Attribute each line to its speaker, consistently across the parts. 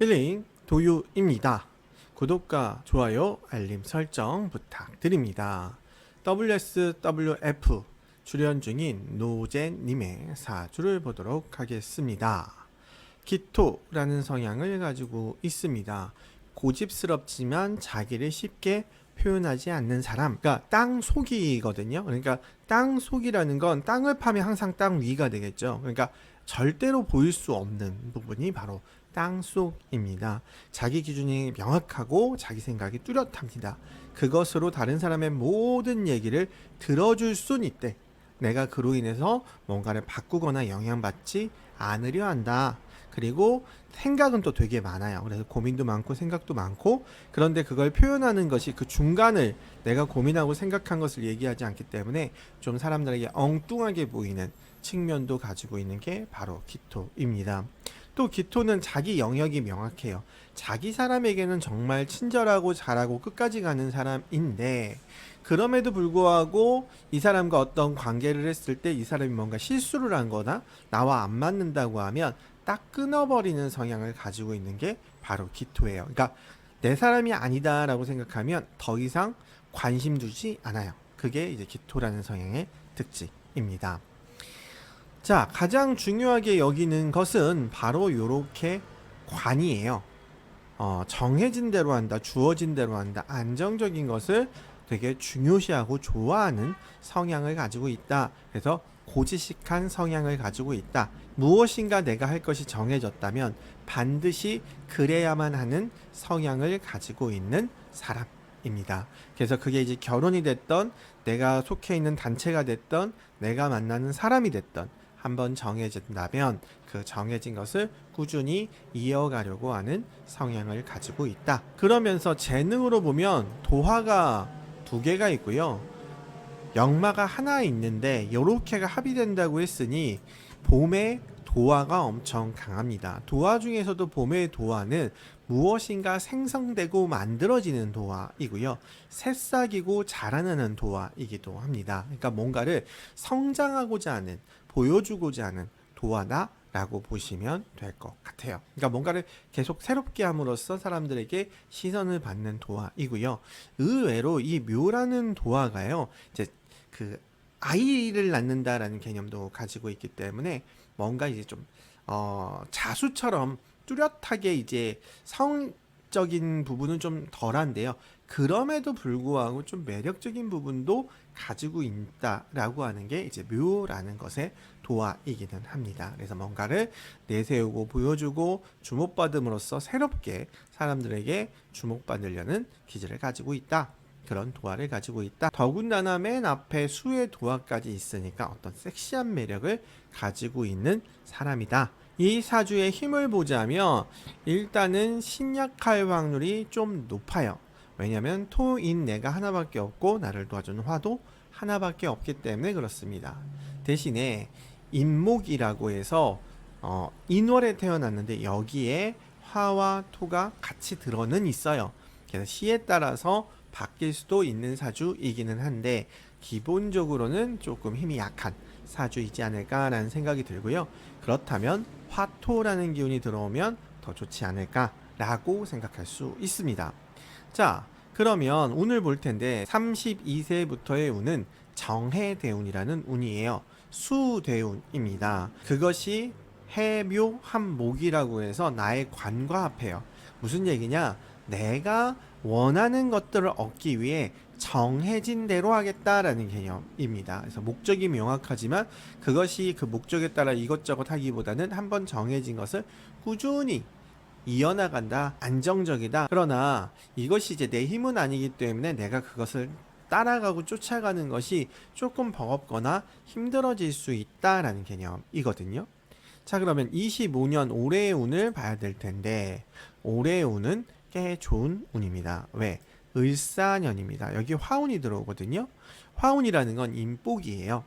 Speaker 1: 힐링 도유입니다. 구독과 좋아요, 알림 설정 부탁드립니다. WSWF 출연 중인 노제님의 사주를 보도록 하겠습니다. 기토라는 성향을 가지고 있습니다. 고집스럽지만 자기를 쉽게 표현하지 않는 사람, 그러니까 땅 속이거든요. 그러니까 땅 속이라는 건 땅을 파면 항상 땅 위가 되겠죠. 그러니까 절대로 보일 수 없는 부분이 바로 땅 속입니다. 자기 기준이 명확하고 자기 생각이 뚜렷합니다. 그것으로 다른 사람의 모든 얘기를 들어줄 순 있대. 내가 그로 인해서 뭔가를 바꾸거나 영향받지 않으려 한다. 그리고 생각은 또 되게 많아요. 그래서 고민도 많고 생각도 많고, 그런데 그걸 표현하는 것이 그 중간을 내가 고민하고 생각한 것을 얘기하지 않기 때문에 좀 사람들에게 엉뚱하게 보이는 측면도 가지고 있는 게 바로 기토입니다. 또 기토는 자기 영역이 명확해요. 자기 사람에게는 정말 친절하고 잘하고 끝까지 가는 사람인데, 그럼에도 불구하고 이 사람과 어떤 관계를 했을 때 이 사람이 뭔가 실수를 한 거나 나와 안 맞는다고 하면 딱 끊어버리는 성향을 가지고 있는 게 바로 기토예요. 그러니까 내 사람이 아니다라고 생각하면 더 이상 관심 두지 않아요. 그게 이제 기토라는 성향의 특징입니다. 자, 가장 중요하게 여기는 것은 바로 요렇게 관이에요. 정해진 대로 한다, 주어진 대로 한다, 안정적인 것을 되게 중요시하고 좋아하는 성향을 가지고 있다. 그래서 고지식한 성향을 가지고 있다. 무엇인가 내가 할 것이 정해졌다면 반드시 그래야만 하는 성향을 가지고 있는 사람입니다. 그래서 그게 이제 결혼이 됐던, 내가 속해 있는 단체가 됐던, 내가 만나는 사람이 됐던, 한번 정해진다면 그 정해진 것을 꾸준히 이어가려고 하는 성향을 가지고 있다. 그러면서 재능으로 보면 도화가 두 개가 있고요, 역마가 하나 있는데 요렇게가 합의된다고 했으니 봄의 도화가 엄청 강합니다. 도화 중에서도 봄의 도화는 무엇인가 생성되고 만들어지는 도화이고요, 새싹이고 자라나는 도화이기도 합니다. 그러니까 뭔가를 성장하고자 하는, 보여주고자 하는 도화다 라고 보시면 될 것 같아요. 그러니까 뭔가를 계속 새롭게 함으로써 사람들에게 시선을 받는 도화이고요. 의외로 이 묘라는 도화가요, 이제 그 아이를 낳는다라는 개념도 가지고 있기 때문에 뭔가 이제 좀 자수처럼 뚜렷하게 이제 성적인 부분은 좀 덜한데요. 그럼에도 불구하고 좀 매력적인 부분도 가지고 있다라고 하는 게 이제 묘라는 것의 도화이기는 합니다. 그래서 뭔가를 내세우고 보여주고 주목받음으로써 새롭게 사람들에게 주목받으려는 기질을 가지고 있다. 그런 도화를 가지고 있다. 더군다나 맨 앞에 수의 도화까지 있으니까 어떤 섹시한 매력을 가지고 있는 사람이다. 이 사주의 힘을 보자면 일단은 신약할 확률이 좀 높아요. 왜냐하면 토인 내가 하나밖에 없고 나를 도와주는 화도 하나밖에 없기 때문에 그렇습니다. 대신에 인목이라고 해서 인월에 태어났는데 여기에 화와 토가 같이 들어는 있어요. 그래서 시에 따라서 바뀔 수도 있는 사주이기는 한데 기본적으로는 조금 힘이 약한 사주이지 않을까라는 생각이 들고요. 그렇다면 화토라는 기운이 들어오면 더 좋지 않을까라고 생각할 수 있습니다. 자, 그러면 운을 볼 텐데 32세부터의 운은 정해대운이라는 운이에요. 수대운입니다. 그것이 해묘합목이라고 해서 나의 관과 합해요. 무슨 얘기냐? 내가 원하는 것들을 얻기 위해 정해진 대로 하겠다라는 개념입니다. 그래서 목적이 명확하지만 그것이 그 목적에 따라 이것저것 하기보다는 한번 정해진 것을 꾸준히 이어나간다, 안정적이다. 그러나 이것이 이제 내 힘은 아니기 때문에 내가 그것을 따라가고 쫓아가는 것이 조금 버겁거나 힘들어질 수 있다라는 개념이거든요. 자, 그러면 25년 올해의 운을 봐야 될 텐데 올해의 운은 꽤 좋은 운입니다. 왜? 을사년입니다. 여기 화운이 들어오거든요. 화운이라는 건 인복이에요.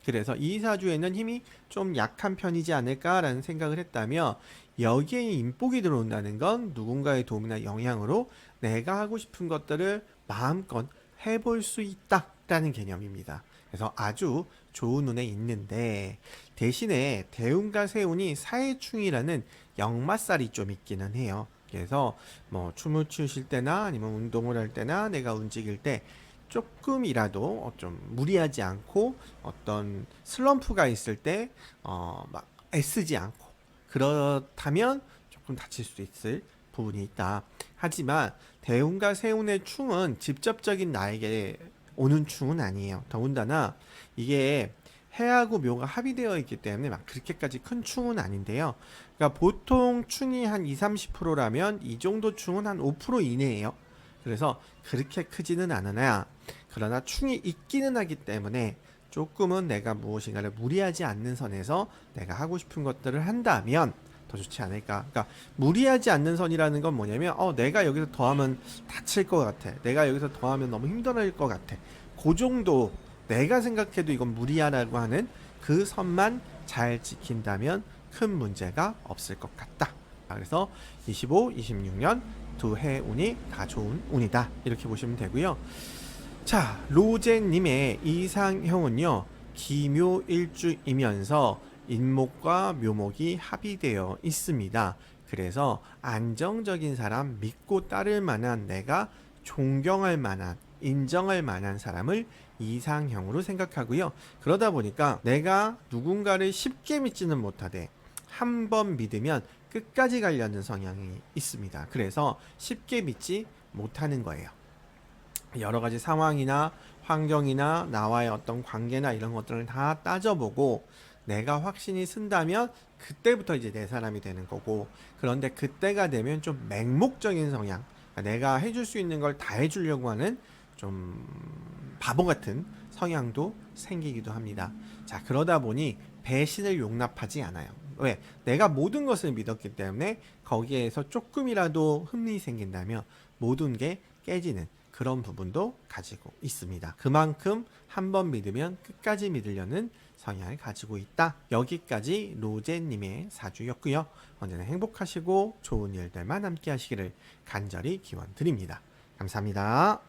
Speaker 1: 그래서 이 사주에는 힘이 좀 약한 편이지 않을까라는 생각을 했다면 여기에 인복이 들어온다는 건 누군가의 도움이나 영향으로 내가 하고 싶은 것들을 마음껏 해볼 수 있다라는 개념입니다. 그래서 아주 좋은 운에 있는데 대신에 대운과 세운이 사해충이라는 역마살이 좀 있기는 해요. 그래서 뭐 춤을 추실 때나 아니면 운동을 할 때나 내가 움직일 때 조금이라도 좀 무리하지 않고 어떤 슬럼프가 있을 때 막 애쓰지 않고 그렇다면 조금 다칠 수 있을 부분이 있다. 하지만 대운과 세운의 충은 직접적인 나에게 오는 충은 아니에요. 더군다나 이게 해하고 묘가 합의되어 있기 때문에 막 그렇게까지 큰 충은 아닌데요. 그러니까 보통 충이 한 2, 30%라면 이 정도 충은 한 5% 이내예요. 그래서 그렇게 크지는 않으나 그러나 충이 있기는 하기 때문에 조금은 내가 무엇인가를 무리하지 않는 선에서 내가 하고 싶은 것들을 한다면 더 좋지 않을까. 그러니까 무리하지 않는 선이라는 건 뭐냐면 내가 여기서 더하면 다칠 것 같아. 내가 여기서 더하면 너무 힘들어질 것 같아. 그 정도 내가 생각해도 이건 무리하라고 하는 그 선만 잘 지킨다면 큰 문제가 없을 것 같다. 그래서 25, 26년 두 해 운이 다 좋은 운이다. 이렇게 보시면 되고요. 자, 로제님의 이상형은요, 기묘일주이면서 인목과 묘목이 합의되어 있습니다. 그래서 안정적인 사람, 믿고 따를 만한, 내가 존경할 만한, 인정할 만한 사람을 이상형으로 생각하고요. 그러다 보니까 내가 누군가를 쉽게 믿지는 못하되 한 번 믿으면 끝까지 가려는 성향이 있습니다. 그래서 쉽게 믿지 못하는 거예요. 여러 가지 상황이나 환경이나 나와의 어떤 관계나 이런 것들을 다 따져보고 내가 확신이 쓴다면 그때부터 이제 내 사람이 되는 거고, 그런데 그때가 되면 좀 맹목적인 성향, 그러니까 내가 해줄 수 있는 걸 다 해주려고 하는 좀 바보 같은 성향도 생기기도 합니다. 자, 그러다 보니 배신을 용납하지 않아요. 왜? 내가 모든 것을 믿었기 때문에 거기에서 조금이라도 흠이 생긴다면 모든 게 깨지는 그런 부분도 가지고 있습니다. 그만큼 한 번 믿으면 끝까지 믿으려는 성향을 가지고 있다. 여기까지 로제님의 사주였고요. 언제나 행복하시고 좋은 일들만 함께 하시기를 간절히 기원 드립니다. 감사합니다.